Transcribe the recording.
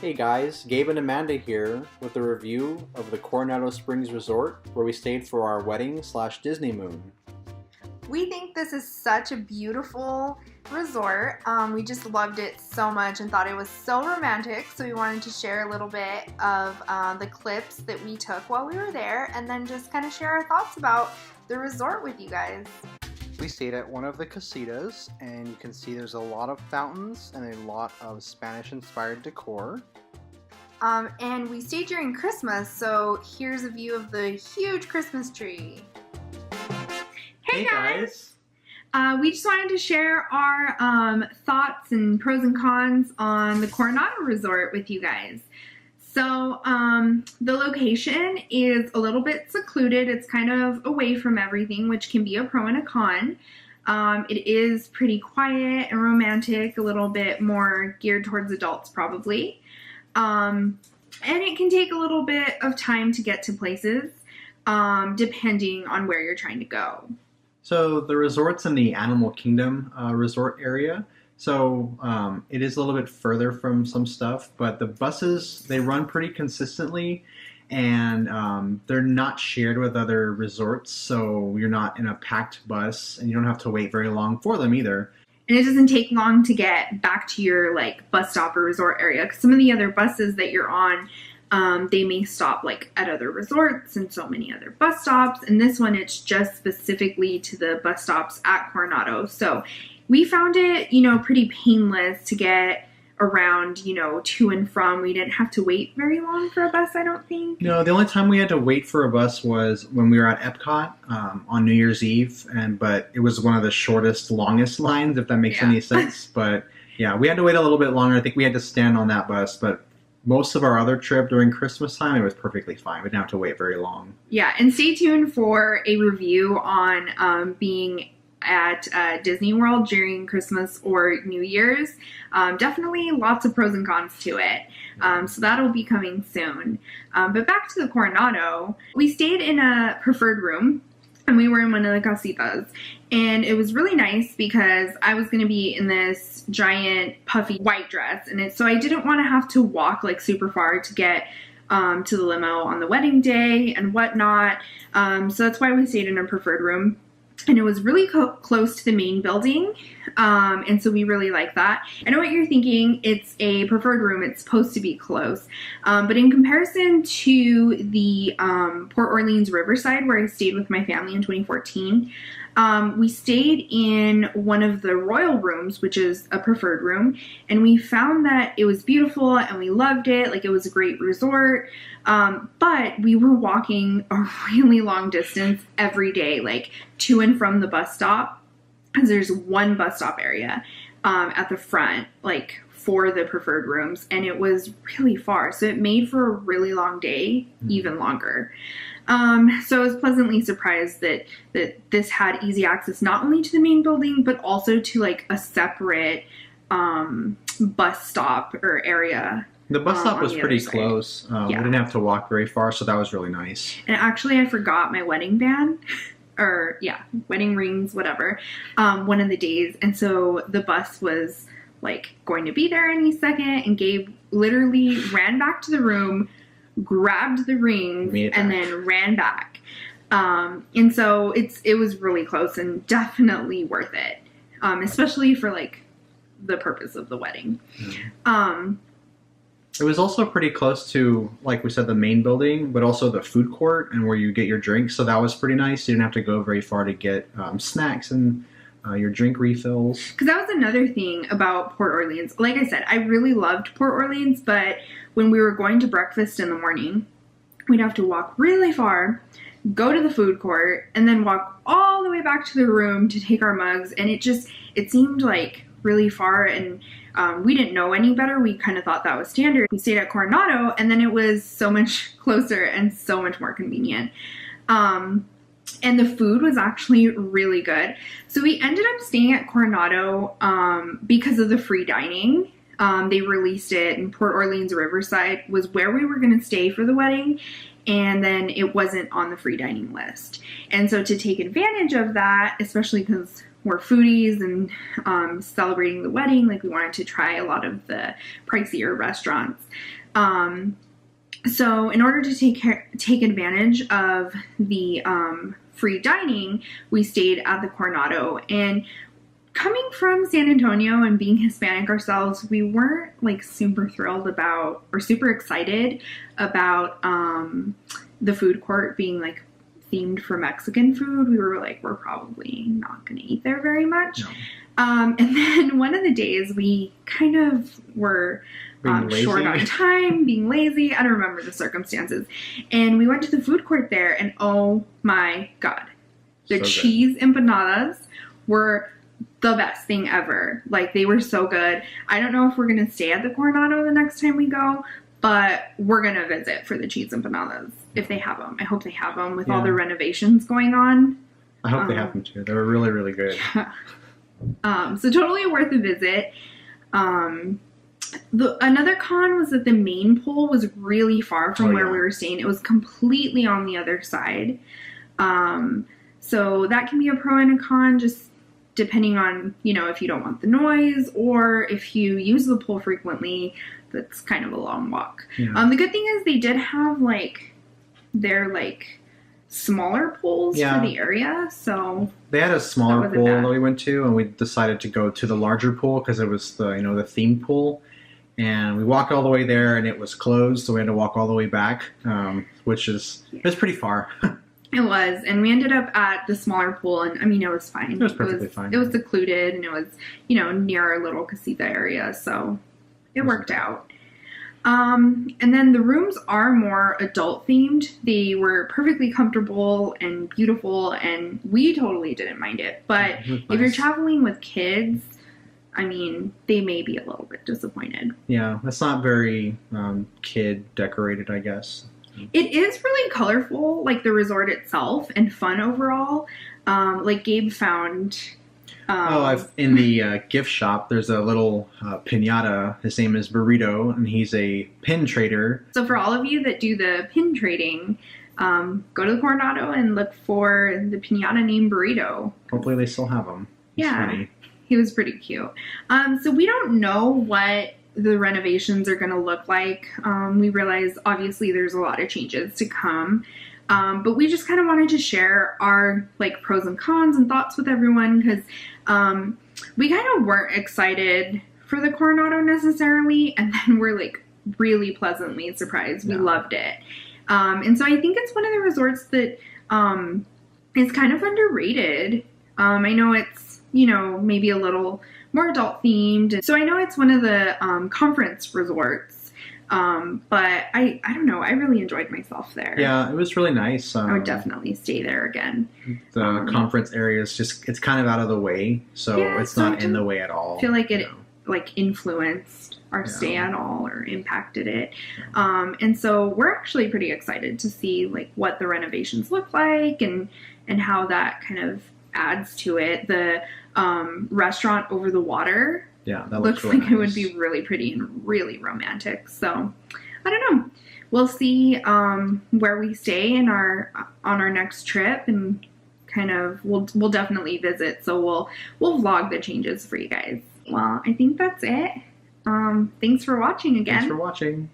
Hey guys, Gabe and Amanda here with a review of the Coronado Springs Resort where we stayed for our wedding / Disney moon. We think this is such a beautiful resort. We just loved it so much and thought it was so romantic, so we wanted to share a little bit of the clips that we took while we were there and then just kind of share our thoughts about the resort with you guys. We stayed at one of the casitas, and you can see there's a lot of fountains and a lot of Spanish-inspired decor. And we stayed during Christmas, so here's a view of the huge Christmas tree. Hey guys! We just wanted to share our thoughts and pros and cons on the Coronado Resort with you guys. So the location is a little bit secluded. It's kind of away from everything, which can be a pro and a con. It is pretty quiet and romantic, a little bit more geared towards adults probably. And it can take a little bit of time to get to places, depending on where you're trying to go. So the resort's in the Animal Kingdom resort area. So it is a little bit further from some stuff, but the buses, they run pretty consistently, and they're not shared with other resorts, so you're not in a packed bus, and you don't have to wait very long for them either. And it doesn't take long to get back to your bus stop or resort area, because some of the other buses that you're on, they may stop at other resorts and so many other bus stops, and this one, it's just specifically to the bus stops at Coronado. So we found it, pretty painless to get around, to and from. We didn't have to wait very long for a bus, I don't think. No, the only time we had to wait for a bus was when we were at Epcot on New Year's Eve, but it was one of the shortest, longest lines, if that makes any sense. But yeah, we had to wait a little bit longer. I think we had to stand on that bus, but most of our other trip during Christmas time, it was perfectly fine. We didn't have to wait very long. Yeah, and stay tuned for a review on being at Disney World during Christmas or New Year's. Definitely lots of pros and cons to it. So that'll be coming soon. But back to the Coronado, we stayed in a preferred room, and we were in one of the casitas. And it was really nice because I was going to be in this giant puffy white dress, and so I didn't want to have to walk super far to get to the limo on the wedding day and whatnot. So that's why we stayed in a preferred room. And it was really close to the main building, and so we really like that. I know what you're thinking. It's a preferred room. It's supposed to be close. But in comparison to the Port Orleans Riverside, where I stayed with my family in 2014, we stayed in one of the royal rooms, which is a preferred room, and we found that it was beautiful and we loved it. It was a great resort, but we were walking a really long distance every day, to and from the bus stop, because there's one bus stop area at the front, for the preferred rooms, and it was really far, so it made for a really long day, even longer. So I was pleasantly surprised that this had easy access not only to the main building, but also to a separate bus stop or area. The bus stop was pretty close. We didn't have to walk very far, so that was really nice. And actually, I forgot my wedding band, or wedding rings, whatever, one of the days. And so the bus was going to be there any second, and Gabe literally ran back to the room, grabbed the rings, and then ran back. And so it was really close and definitely worth it, especially for the purpose of the wedding. It was also pretty close to, like we said, the main building, but also the food court and where you get your drinks. So that was pretty nice. You didn't have to go very far to get snacks and your drink refills. Because that was another thing about Port Orleans. Like I said, I really loved Port Orleans, but when we were going to breakfast in the morning, we'd have to walk really far, go to the food court, and then walk all the way back to the room to take our mugs. And it seemed really far, and we didn't know any better. We kind of thought that was standard. We stayed at Coronado, and then it was so much closer and so much more convenient. And the food was actually really good. So we ended up staying at Coronado because of the free dining. They released it, and Port Orleans Riverside was where we were going to stay for the wedding, and then it wasn't on the free dining list. And so to take advantage of that, especially because were foodies and celebrating the wedding. Like, we wanted to try a lot of the pricier restaurants. So in order to take advantage of the free dining, we stayed at the Coronado. And coming from San Antonio and being Hispanic ourselves, we weren't like super thrilled about or super excited about the food court being like themed for Mexican food. We were like, we're probably not going to eat there very much. No. And then one of the days we kind of were short on time, being lazy. I don't remember the circumstances. And we went to the food court there, and oh my God, the cheese empanadas were the best thing ever. Like, they were so good. I don't know if we're going to stay at the Coronado the next time we go, but we're going to visit for the cheese empanadas if they have them. I hope they have them with all the renovations going on. I hope they have them too. They were really, really good. Yeah. So totally worth a visit. Another con was that the main pool was really far from where we were staying. It was completely on the other side. So that can be a pro and a con, just depending on, if you don't want the noise or if you use the pool frequently. That's kind of a long walk. Yeah. The good thing is they did have their smaller pools for the area. So they had a smaller pool that we went to, and we decided to go to the larger pool because it was the themed pool. And we walked all the way there, and it was closed, so we had to walk all the way back, which is it's pretty far. It was, and we ended up at the smaller pool, and I mean, it was fine. It was perfectly fine. It was secluded, and it was, near our little casita area, so it worked out. And then the rooms are more adult themed. They were perfectly comfortable and beautiful, and we totally didn't mind it. But if you're traveling with kids, I mean, they may be a little bit disappointed. Yeah, it's not very kid decorated, I guess. It is really colorful, like the resort itself, and fun overall. Like Gabe found... in the gift shop, there's a little piñata. His name is Burrito, and he's a pin trader. So for all of you that do the pin trading, go to the Coronado and look for the piñata named Burrito. Hopefully they still have him. He's funny. He was pretty cute. So we don't know what the renovations are going to look like. We realize obviously there's a lot of changes to come. But we just kind of wanted to share our pros and cons and thoughts with everyone, because we kind of weren't excited for the Coronado necessarily, and then we're really pleasantly surprised. We loved it. And so I think it's one of the resorts that is kind of underrated. I know it's, maybe a little more adult themed. So I know it's one of the conference resorts. But I don't know. I really enjoyed myself there. Yeah, it was really nice. I would definitely stay there again. The conference area is it's kind of out of the way, so it's not in the way at all. I feel like it influenced our stay at all or impacted it. And so we're actually pretty excited to see what the renovations look like and how that kind of adds to it. The restaurant over the water. Yeah, that looks really like nice. It would be really pretty and really romantic. So, I don't know. We'll see where we stay on our next trip, and kind of we'll definitely visit. So we'll vlog the changes for you guys. Well, I think that's it. Thanks for watching again. Thanks for watching.